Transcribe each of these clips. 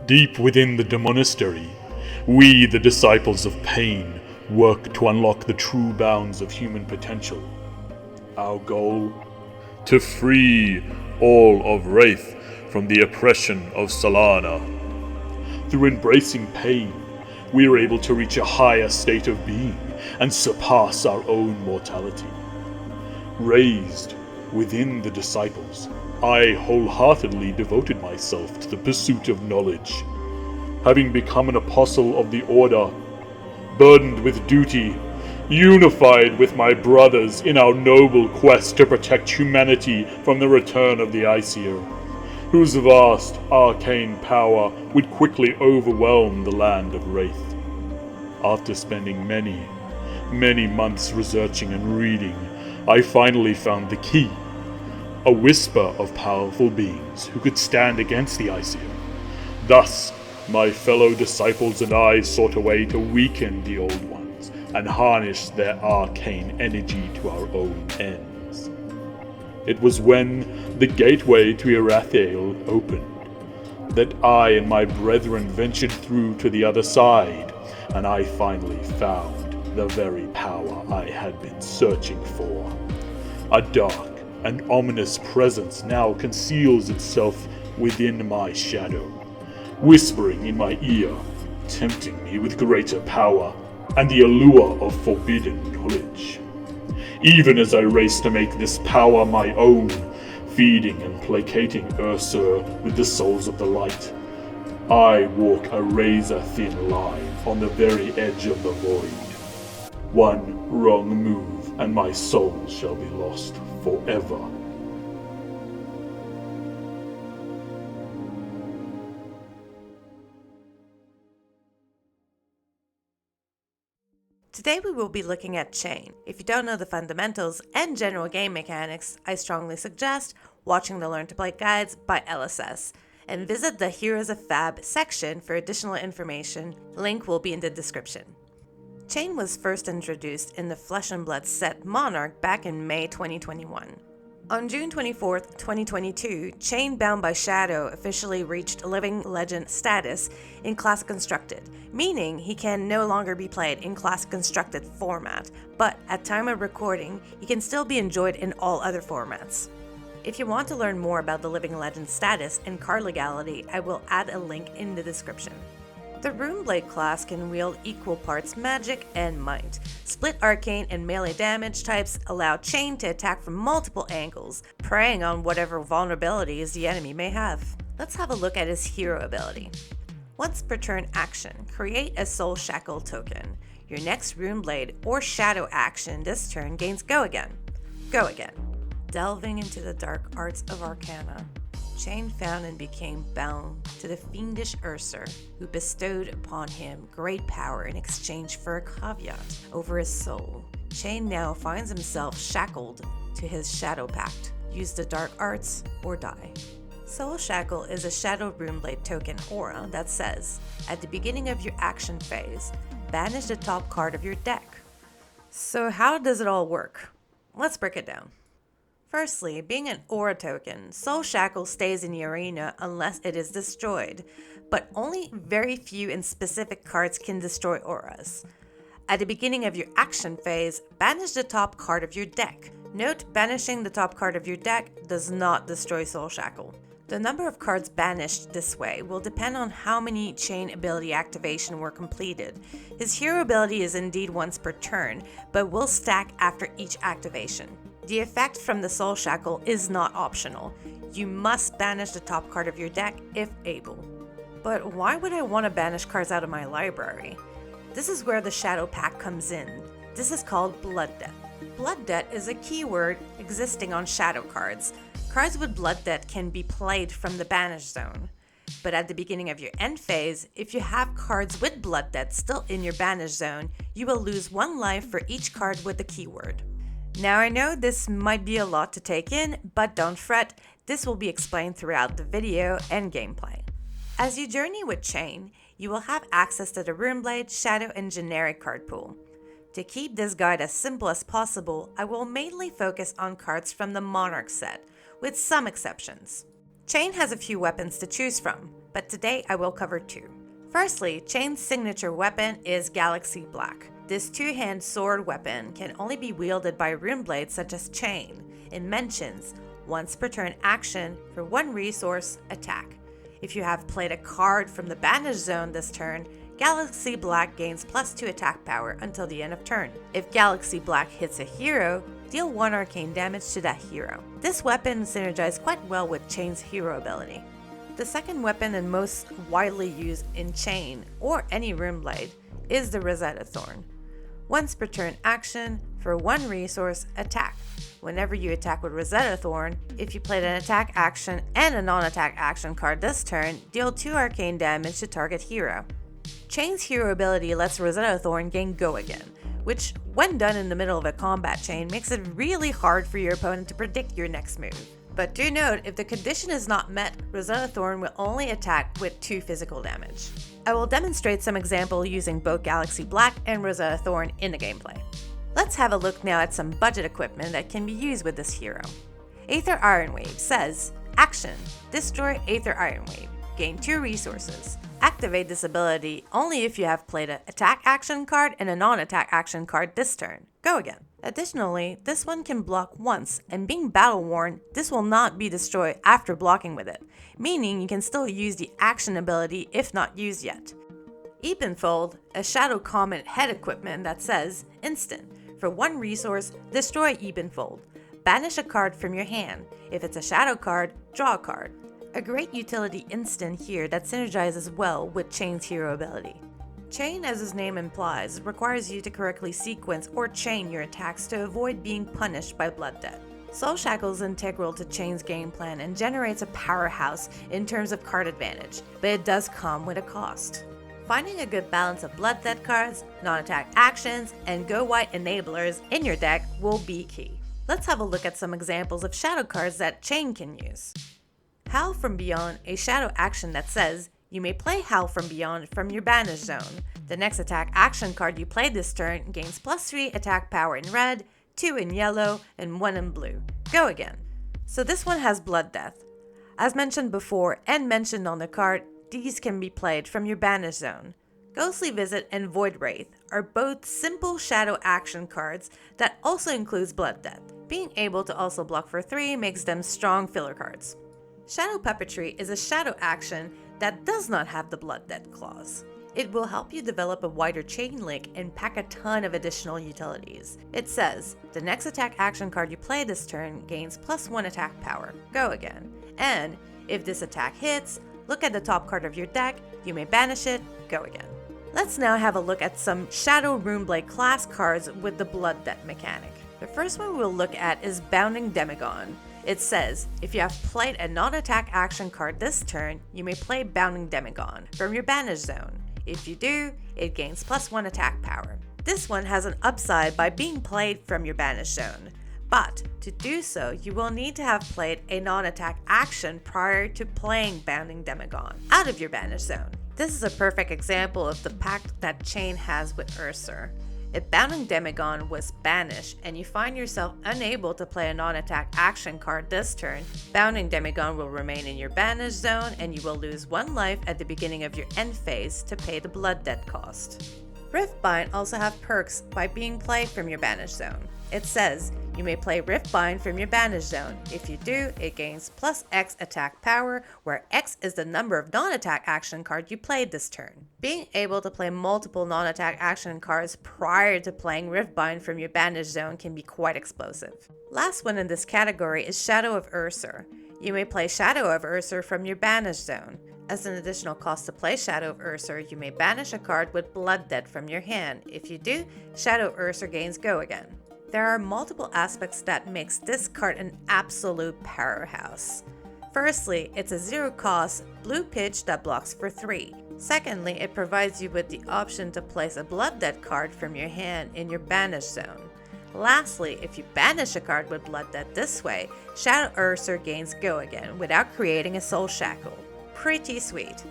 Deep within the monastery, we, the disciples of pain, work to unlock the true bounds of human potential. Our goal? To free all of Wraith from the oppression of Solana. Through embracing pain, we are able to reach a higher state of being and surpass our own mortality. Raised within the disciples, I wholeheartedly devoted myself to the pursuit of knowledge. Having become an apostle of the Order, burdened with duty, unified with my brothers in our noble quest to protect humanity from the return of the Aesir, whose vast arcane power would quickly overwhelm the land of Wraith. After spending many months researching and reading, I finally found the key. A whisper of powerful beings who could stand against the Aesir. Thus, my fellow disciples and I sought a way to weaken the Old Ones and harness their arcane energy to our own ends. It was when the gateway to Irathael opened that I and my brethren ventured through to the other side, and I finally found the very power I had been searching for. A dark and ominous presence now conceals itself within my shadow, whispering in my ear, tempting me with greater power and the allure of forbidden knowledge. Even as I race to make this power my own, feeding and placating Ursur with the souls of the light, I walk a razor-thin line on the very edge of the void. One wrong move and my soul shall be lost forever. Today we will be looking at Chane. If you don't know the fundamentals and general game mechanics, I strongly suggest watching the Learn to Play guides by LSS and visit the Heroes of Fab section for additional information. Link will be in the description. Chane was first introduced in the Flesh and Blood set Monarch back in May 2021. On June 24, 2022, Chane Bound by Shadow officially reached Living Legend status in Classic Constructed, meaning he can no longer be played in Classic Constructed format, but at time of recording, he can still be enjoyed in all other formats. If you want to learn more about the Living Legend status and card legality, I will add a link in the description. The Runeblade class can wield equal parts magic and might. Split arcane and melee damage types allow Chane to attack from multiple angles, preying on whatever vulnerabilities the enemy may have. Let's have a look at his hero ability. Once per turn action, create a Soul Shackle token. Your next Runeblade or Shadow action this turn gains Go Again. Go Again. Delving into the dark arts of Arcana, Chane found and became bound to the fiendish Ursur, who bestowed upon him great power in exchange for a caveat over his soul. Chane now finds himself shackled to his Shadow Pact. Use the dark arts or die. Soul Shackle is a Shadow Runeblade token aura that says, at the beginning of your action phase, banish the top card of your deck. So how does it all work? Let's break it down. Firstly, being an aura token, Soul Shackle stays in the arena unless it is destroyed, but only very few and specific cards can destroy auras. At the beginning of your action phase, banish the top card of your deck. Note, banishing the top card of your deck does not destroy Soul Shackle. The number of cards banished this way will depend on how many Chane ability activation were completed. His hero ability is indeed once per turn, but will stack after each activation. The effect from the Soul Shackle is not optional. You must banish the top card of your deck if able. But why would I want to banish cards out of my library? This is where the Shadow Pact comes in. This is called Blood Debt. Blood Debt is a keyword existing on Shadow cards. Cards with Blood Debt can be played from the banish zone. But at the beginning of your end phase, if you have cards with Blood Debt still in your banish zone, you will lose 1 life for each card with the keyword. Now I know this might be a lot to take in, but don't fret, this will be explained throughout the video and gameplay. As you journey with Chane, you will have access to the Runeblade, Shadow, and generic card pool. To keep this guide as simple as possible, I will mainly focus on cards from the Monarch set, with some exceptions. Chane has a few weapons to choose from. but today I will cover 2. Firstly, Chane's signature weapon is Galaxxi Black. This 2-hand sword weapon can only be wielded by Runeblades such as Chane. It mentions once per turn action for 1 resource attack. If you have played a card from the banish zone this turn, Galaxxi Black gains +2 attack power until the end of turn. If Galaxxi Black hits a hero, deal 1 arcane damage to that hero. This weapon synergizes quite well with Chane's hero ability. The second weapon and most widely used in Chane or any Runeblade is the Rosetta Thorn. Once per turn action for 1 resource attack. Whenever you attack with Rosetta Thorn, if you played an attack action and a non-attack action card this turn, deal 2 arcane damage to target hero. Chane's hero ability lets Rosetta Thorn gain Go Again, which, when done in the middle of a combat chain, makes it really hard for your opponent to predict your next move. But do note, if the condition is not met, Rosetta Thorn will only attack with 2 physical damage. I will demonstrate some example using both Galaxxi Black and Rosetta Thorn in the gameplay. Let's have a look now at some budget equipment that can be used with this hero. Aether Ironwave says, Action, destroy Aether Ironwave, gain 2 resources. Activate this ability only if you have played an attack action card and a non-attack action card this turn. Go again. Additionally, this one can block once, and being battle worn, this will not be destroyed after blocking with it, meaning you can still use the action ability if not used yet. Ebenfold, a Shadow Comet head equipment that says, Instant. For 1 resource, destroy Ebenfold. Banish a card from your hand. If it's a shadow card, draw a card. A great utility instant here that synergizes well with Chane's hero ability. Chane, as his name implies, requires you to correctly sequence or chain your attacks to avoid being punished by Blood Debt. Soul Shackle is integral to Chane's game plan and generates a powerhouse in terms of card advantage, but it does come with a cost. Finding a good balance of Blood Debt cards, non-attack actions, and Go White enablers in your deck will be key. Let's have a look at some examples of shadow cards that Chane can use. Howl from Beyond, a shadow action that says, you may play Howl from Beyond from your banish zone. The next attack action card you play this turn gains +3 attack power in red, 2 in yellow, and 1 in blue. Go again. So this one has Blood Death. As mentioned before and mentioned on the card, these can be played from your banish zone. Ghostly Visit and Void Wraith are both simple shadow action cards that also includes Blood Death. Being able to also block for 3 makes them strong filler cards. Shadow Puppetry is a shadow action that does not have the Blood Debt clause. It will help you develop a wider chain link and pack a ton of additional utilities. It says, the next attack action card you play this turn gains +1 attack power. Go again. And if this attack hits, look at the top card of your deck, you may banish it, go again. Let's now have a look at some Shadow Runeblade class cards with the Blood Debt mechanic. The first one we'll look at is Bounding Demagon. It says, if you have played a non-attack action card this turn, you may play Bounding Demagon from your banish zone. If you do, it gains +1 attack power. This one has an upside by being played from your banish zone, but to do so, you will need to have played a non-attack action prior to playing Bounding Demagon out of your banish zone. This is a perfect example of the pact that Chane has with Ursur. If Bounding Demagon was banished and you find yourself unable to play a non-attack action card this turn, Bounding Demagon will remain in your banish zone and you will lose 1 life at the beginning of your end phase to pay the Blood Debt cost. Riftbind also have perks by being played from your banish zone. It says, you may play Riftbind from your banish zone. If you do, it gains +X attack power, where X is the number of non-attack action cards you played this turn. Being able to play multiple non-attack action cards prior to playing Riftbind from your banish zone can be quite explosive. Last one in this category is Shadow of Ursur. You may play Shadow of Ursur from your banish zone. As an additional cost to play Shadow of Ursur, you may banish a card with Blood Debt from your hand. If you do, Shadow of Ursur gains Go Again. There are multiple aspects that makes this card an absolute powerhouse. Firstly, it's a 0-cost blue pitch that blocks for 3. Secondly, it provides you with the option to place a Blood Debt card from your hand in your banish zone. Lastly, if you banish a card with Blood Debt this way, Shadow Ursur gains Go Again without creating a Soul Shackle. Pretty sweet.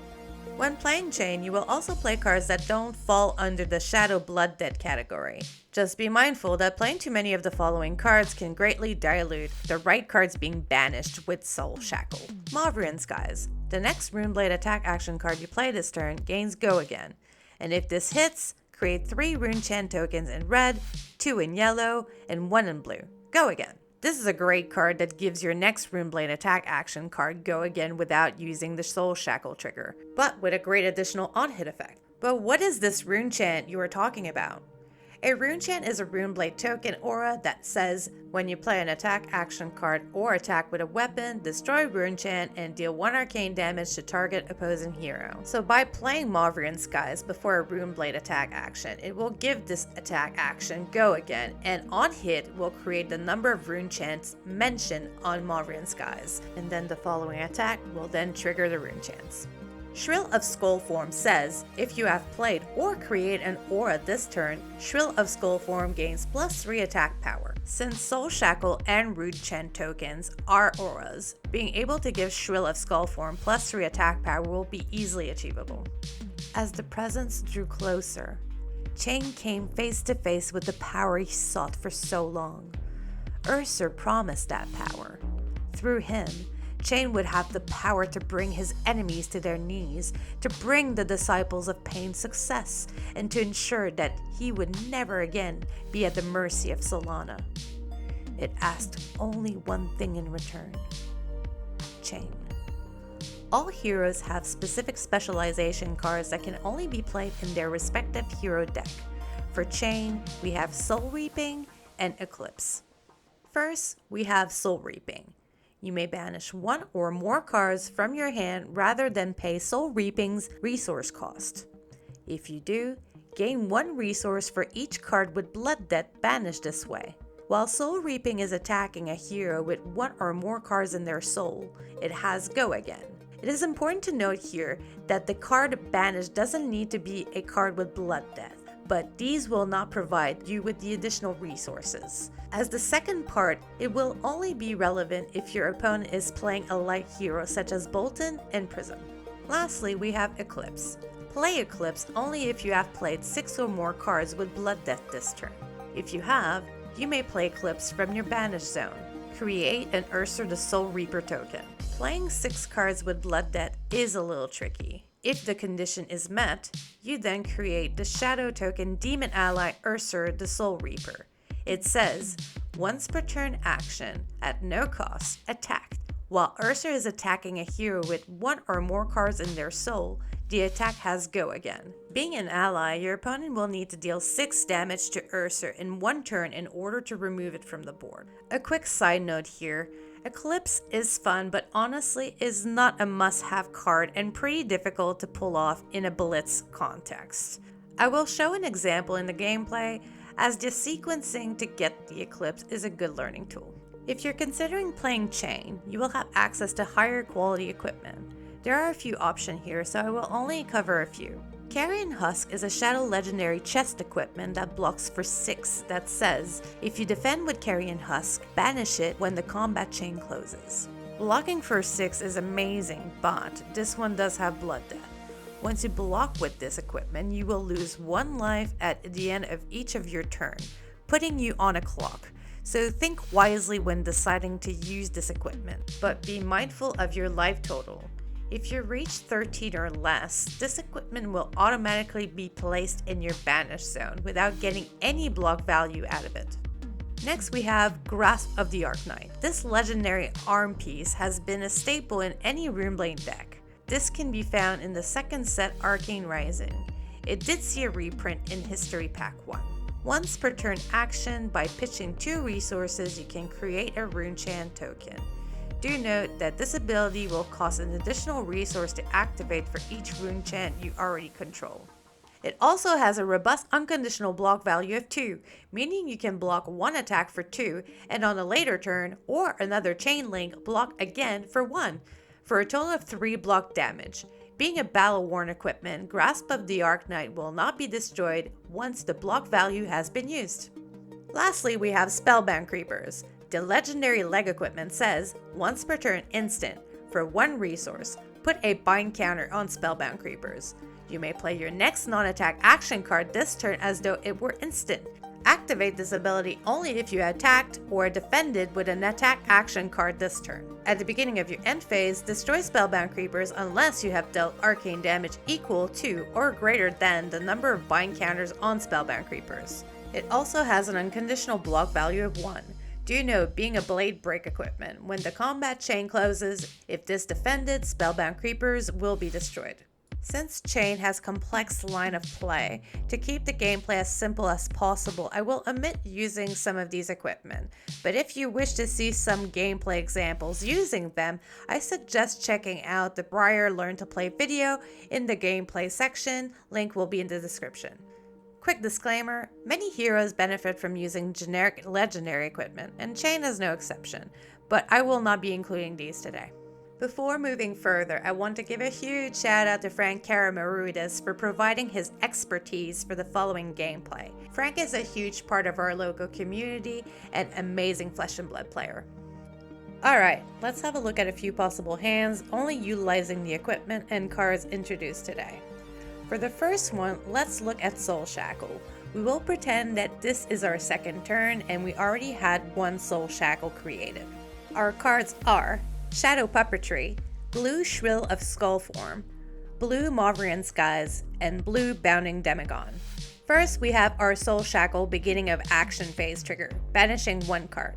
When playing Chane, you will also play cards that don't fall under the Shadow Blood Debt category. Just be mindful that playing too many of the following cards can greatly dilute the right cards being banished with Soul Shackle. Mauvrion Skies. The next Runeblade attack action card you play this turn gains Go Again, and if this hits, create 3 Runechant tokens in red, 2 in yellow, and 1 in blue. Go Again. This is a great card that gives your next Runeblade attack action card Go Again without using the Soul Shackle trigger, but with a great additional on-hit effect. But what is this Runechant you are talking about? A Runechant is a Runeblade token aura that says, when you play an attack action card or attack with a weapon, destroy Runechant and deal 1 arcane damage to target opposing hero. So by playing Mauvrion Skies before a Runeblade attack action, it will give this attack action Go Again, and on hit will create the number of Runechants mentioned on Mauvrion Skies, and then the following attack will then trigger the Runechants. Shrill of Skullform says, if you have played or create an aura this turn, Shrill of Skullform gains +3 attack power. Since Soul Shackle and Runechant tokens are auras, being able to give Shrill of Skullform +3 attack power will be easily achievable. As the presence drew closer, Chane came face to face with the power he sought for so long. Ursa promised that power. Through him, Chane would have the power to bring his enemies to their knees, to bring the disciples of pain success, and to ensure that he would never again be at the mercy of Solana. It asked only one thing in return: Chane. All heroes have specific specialization cards that can only be played in their respective hero deck. For Chane, we have Soul Reaping and Eclipse. First, we have Soul Reaping. You may banish 1 or more cards from your hand rather than pay Soul Reaping's resource cost. If you do, gain 1 resource for each card with Blood Debt banished this way. While Soul Reaping is attacking a hero with 1 or more cards in their soul, it has Go Again. It is important to note here that the card banished doesn't need to be a card with Blood Debt, but these will not provide you with the additional resources. As the second part, it will only be relevant if your opponent is playing a light hero such as Bolton and Prism. Lastly, we have Eclipse. Play Eclipse only if you have played 6 or more cards with Blood Debt this turn. If you have, you may play Eclipse from your Banish Zone. Create an Ursa the Soul Reaper token. Playing 6 cards with Blood Debt is a little tricky. If the condition is met, you then create the Shadow token Demon Ally Ursa the Soul Reaper. It says, once per turn action, at no cost, attack. While Ursa is attacking a hero with 1 or more cards in their soul, the attack has Go Again. Being an ally, your opponent will need to deal 6 damage to Ursa in 1 turn in order to remove it from the board. A quick side note here, Eclipse is fun, but honestly is not a must-have card and pretty difficult to pull off in a Blitz context. I will show an example in the gameplay, as the sequencing to get the Eclipse is a good learning tool. If you're considering playing Chane, you will have access to higher quality equipment. There are a few options here, so I will only cover a few. Carrion Husk is a Shadow Legendary chest equipment that blocks for 6 that says, if you defend with Carrion Husk, banish it when the combat chain closes. Blocking for 6 is amazing, but this one does have Blood Debt. Once you block with this equipment, you will lose 1 life at the end of each of your turn, putting you on a clock. So think wisely when deciding to use this equipment, but be mindful of your life total. If you reach 13 or less, this equipment will automatically be placed in your Banish Zone without getting any block value out of it. Next we have Grasp of the Arknight. This legendary arm piece has been a staple in any Runeblade deck. This can be found in the second set Arcane Rising. It did see a reprint in History Pack 1. Once per turn action, by pitching 2 resources, you can create a Runechant token. Do note that this ability will cost an additional resource to activate for each Runechant you already control. It also has a robust unconditional block value of 2, meaning you can block 1 attack for 2, and on a later turn, or another chain link, block again for 1, for a total of 3 block damage. Being a battle-worn equipment, Grasp of the Arknight will not be destroyed once the block value has been used. Lastly, we have Spellbound Creepers. The legendary leg equipment says, once per turn instant, for 1 resource, put a bind counter on Spellbound Creepers. You may play your next non-attack action card this turn as though it were instant. Activate this ability only if you attacked or defended with an attack action card this turn. At the beginning of your end phase, destroy spellbound creepers unless you have dealt arcane damage equal to or greater than the number of bind counters on spellbound creepers. It also has an unconditional block value of 1. Do note, being a blade break equipment, when the combat chain closes, if this defended, spellbound creepers will be destroyed. Since Chane has complex line of play, to keep the gameplay as simple as possible, I will omit using some of these equipment. But if you wish to see some gameplay examples using them, I suggest checking out the prior Learn to Play video in the gameplay section, link will be in the description. Quick disclaimer, many heroes benefit from using generic legendary equipment, and Chane is no exception, but I will not be including these today. Before moving further, I want to give a huge shout out to Frank Karamaroudis for providing his expertise for the following gameplay. Frank is a huge part of our local community and amazing Flesh and Blood player. Alright, let's have a look at a few possible hands, only utilizing the equipment and cards introduced today. For the first one, let's look at Soul Shackle. We will pretend that this is our second turn and we already had one Soul Shackle created. Our cards are Shadow Puppetry, Blue Shrill of Skull Form, Blue Mauvrian Skies, and Blue Bounding Demagon. First, we have our Soul Shackle beginning of action phase trigger, banishing one card.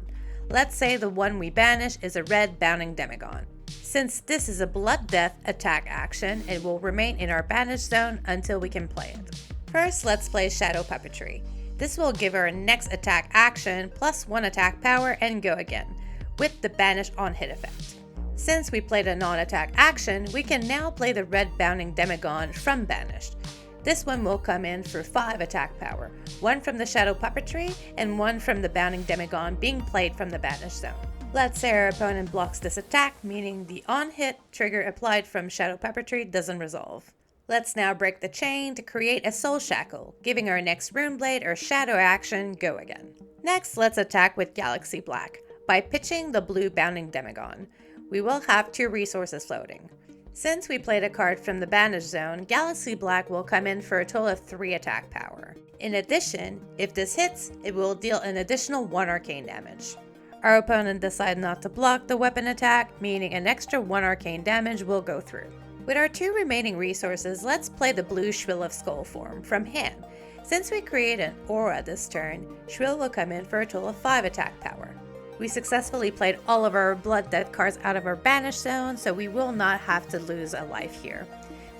Let's say the one we banish is a red Bounding Demagon. Since this is a Blood Death attack action, it will remain in our banish zone until we can play it. First, let's play Shadow Puppetry. This will give our next attack action plus 1 attack power and go again, with the banish on hit effect. Since we played a non-attack action, we can now play the red Bounding Demagon from banished. This one will come in for 5 attack power, 1 from the Shadow Puppetry and 1 from the Bounding Demagon being played from the banished zone. Let's say our opponent blocks this attack, meaning the on-hit trigger applied from Shadow Puppetry doesn't resolve. Let's now break the chain to create a Soul Shackle, giving our next Runeblade or Shadow action go again. Next, let's attack with Galaxxi Black by pitching the blue Bounding Demagon. We will have 2 resources floating. Since we played a card from the banished zone, Galaxxi Black will come in for a total of 3 attack power. In addition, if this hits, it will deal an additional 1 arcane damage. Our opponent decided not to block the weapon attack, meaning an extra 1 arcane damage will go through. With our 2 remaining resources, let's play the Blue Shrill of Skull Form from hand. Since we create an aura this turn, Shrill will come in for a total of 5 attack power. We successfully played all of our Blood Death cards out of our banish zone, so we will not have to lose a life here.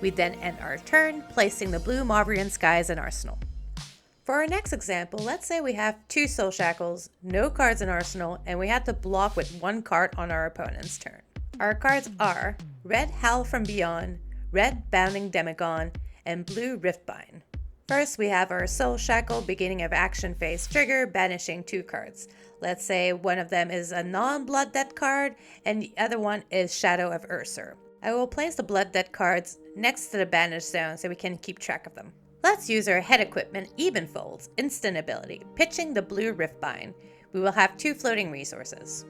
We then end our turn, placing the Blue Mauvrian Skies in Arsenal. For our next example, let's say we have 2 Soul Shackles, no cards in Arsenal, and we had to block with 1 card on our opponent's turn. Our cards are Red Howl from Beyond, Red Bounding Demagon, and Blue Riftbind. First, we have our Soul Shackle beginning of action phase trigger, banishing 2 cards. Let's say one of them is a non-Blood Death card, and the other one is Shadow of Ursur. I will place the Blood Death cards next to the banished zone so we can keep track of them. Let's use our head equipment Evenfolds instant ability, pitching the Blue Riftbind. We will have 2 floating resources.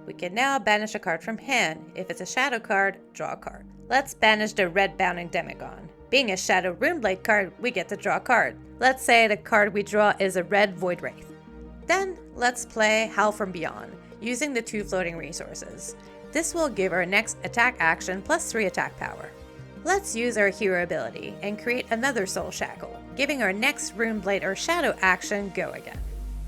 We can now banish a card from hand. If it's a shadow card, draw a card. Let's banish the red Bounding Demagon. Being a Shadow Runeblade card, we get to draw a card. Let's say the card we draw is a red Void Wraith. Then, let's play Howl from Beyond, using the 2 floating resources. This will give our next attack action plus 3 attack power. Let's use our hero ability and create another Soul Shackle, giving our next Runeblade or Shadow action go again.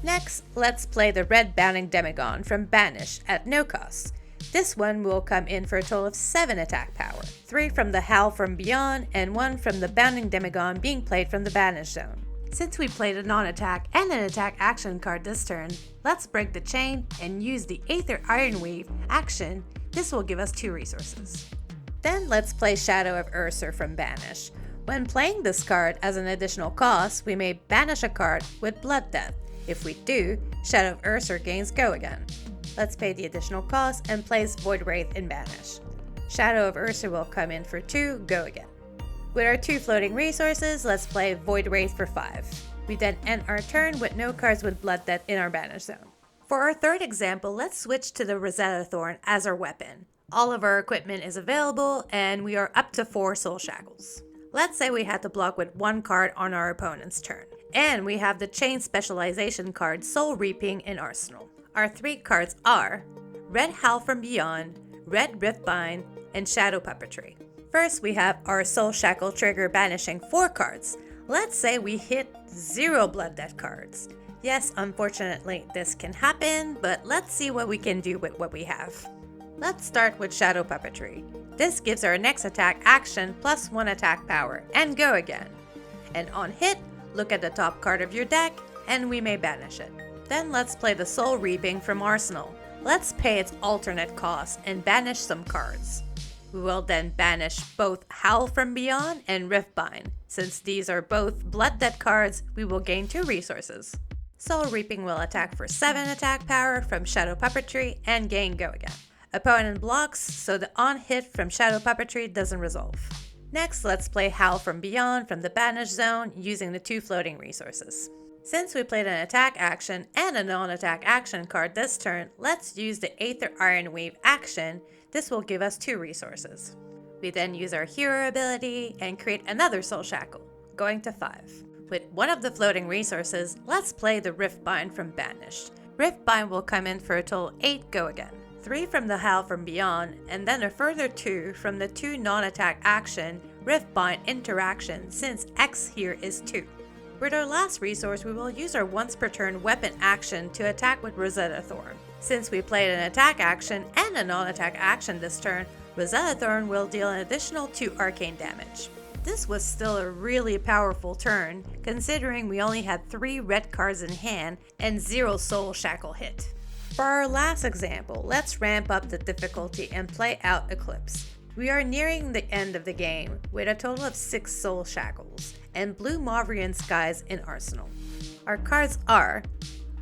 Next, let's play the red Bounding Demagon from Banish at no cost. This one will come in for a total of 7 attack power, 3 from the Howl from Beyond and 1 from the Bounding Demagon being played from the Banish zone. Since we played a non-attack and an attack action card this turn, let's break the chain and use the Aether Ironweave action. This will give us 2 resources. Then let's play Shadow of Ursur from Banish. When playing this card as an additional cost, we may banish a card with Blood Death. If we do, Shadow of Ursur gains go again. Let's pay the additional cost and place Void Wraith in Banish. Shadow of Ursur will come in for 2, go again. With our 2 floating resources, let's play Void Wraith for 5. We then end our turn with no cards with Blood Death in our banish zone. For our third example, let's switch to the Rosetta Thorn as our weapon. All of our equipment is available, and we are up to 4 Soul Shackles. Let's say we had to block with 1 card on our opponent's turn. And we have the Chane specialization card Soul Reaping in Arsenal. Our 3 cards are Red Howl from Beyond, Red Riftbind, and Shadow Puppetry. First, we have our Soul Shackle trigger banishing 4 cards. Let's say we hit 0 Blood Debt cards. Yes, unfortunately, this can happen, but let's see what we can do with what we have. Let's start with Shadow Puppetry. This gives our next attack action plus 1 attack power, and go again. And on hit, look at the top card of your deck, and we may banish it. Then let's play the Soul Reaping from Arsenal. Let's pay its alternate cost and banish some cards. We will then banish both Howl from Beyond and Riftbind. Since these are both Blood Debt cards, we will gain 2 resources. Soul Reaping will attack for 7 attack power from Shadow Puppetry and gain go again. Opponent blocks, so the on hit from Shadow Puppetry doesn't resolve. Next, let's play Howl from Beyond from the Banish Zone using the 2 floating resources. Since we played an attack action and a non-attack action card this turn, let's use the Aether Ironweave action. This will give us 2 resources. We then use our hero ability and create another Soul Shackle, going to 5. With one of the floating resources, let's play the Riftbind from Banished. Riftbind will come in for a total 8 go again. 3 from the Howl from Beyond, and then a further 2 from the 2 non-attack action Riftbind interaction, since X here is 2. With our last resource, we will use our once per turn weapon action to attack with Rosetta Thorn. Since we played an attack action and a non-attack action this turn, Rosetta Thorn will deal an additional 2 arcane damage. This was still a really powerful turn, considering we only had 3 red cards in hand and 0 Soul Shackle hit. For our last example, let's ramp up the difficulty and play out Eclipse. We are nearing the end of the game with a total of 6 Soul Shackles and Blue Mavrian Skies in Arsenal. Our cards are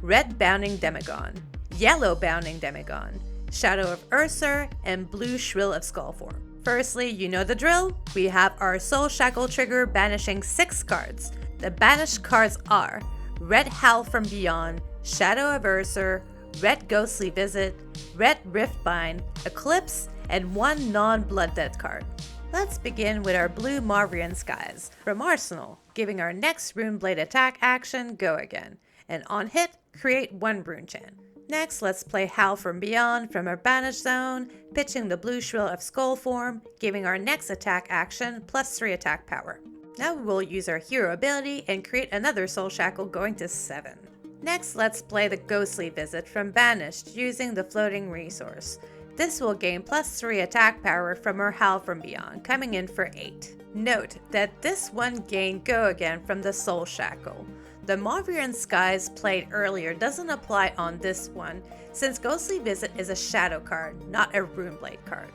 Red Bounding Demagon, Yellow Bounding Demagon, Shadow of Ursur, and Blue Shrill of Skullform. Firstly, you know the drill. We have our Soul Shackle trigger banishing 6 cards. The banished cards are Red Howl from Beyond, Shadow of Ursur, Red Ghostly Visit, Red Riftbind, Eclipse, and 1 non-Blood Debt card. Let's begin with our Blue Mavrian Skies from Arsenal, giving our next Runeblade attack action go again, and on hit, create 1 Runechant. Next, let's play Howl from Beyond from our Banish Zone, pitching the Blue Shrill of Skullform, giving our next attack action plus 3 attack power. Now we will use our hero ability and create another Soul Shackle going to 7. Next, let's play the Ghostly Visit from Banished using the floating resource. This will gain plus 3 attack power from our Howl from Beyond, coming in for 8. Note that this one gained go again from the Soul Shackle. The Mavrian Skies played earlier doesn't apply on this one, since Ghostly Visit is a shadow card, not a Runeblade card.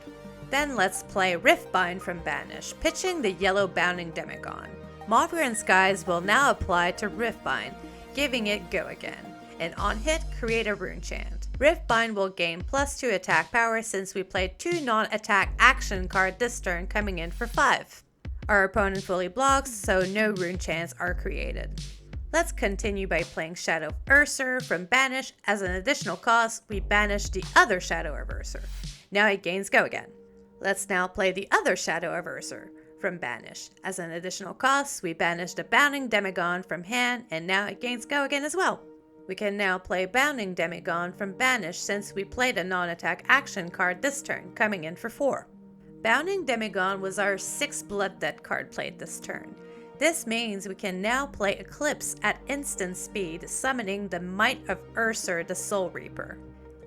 Then let's play Riftbind from Banish, pitching the Yellow Bounding Demagon. Mavrian Skies will now apply to Riftbind, giving it go again, and on hit, create a Runechant. Riftbind will gain plus 2 attack power since we played 2 non-attack action card this turn, coming in for 5. Our opponent fully blocks, so no Runechants are created. Let's continue by playing Shadow of Ursur from Banish. As an additional cost, we banish the other Shadow of Ursur. Now it gains go again. Let's now play the other Shadow of Ursur from Banish. As an additional cost, we banish the Bounding Demagon from hand, and now it gains go again as well. We can now play Bounding Demagon from Banish since we played a non-attack action card this turn, coming in for 4. Bounding Demagon was our 6th Blood Debt card played this turn. This means we can now play Eclipse at instant speed, summoning the Might of Ursur the Soul Reaper.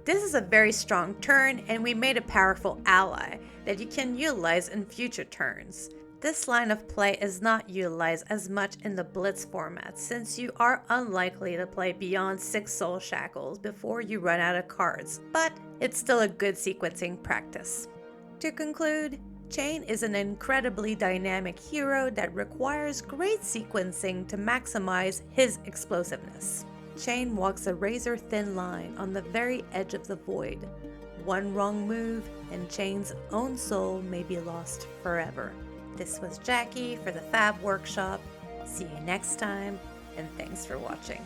This is a very strong turn, and we made a powerful ally that you can utilize in future turns. This line of play is not utilized as much in the Blitz format, since you are unlikely to play beyond 6 Soul Shackles before you run out of cards, but it's still a good sequencing practice. To conclude, Chane is an incredibly dynamic hero that requires great sequencing to maximize his explosiveness. Chane walks a razor-thin line on the very edge of the void. One wrong move, and Chane's own soul may be lost forever. This was Jackie for the Fab Workshop. See you next time, and thanks for watching.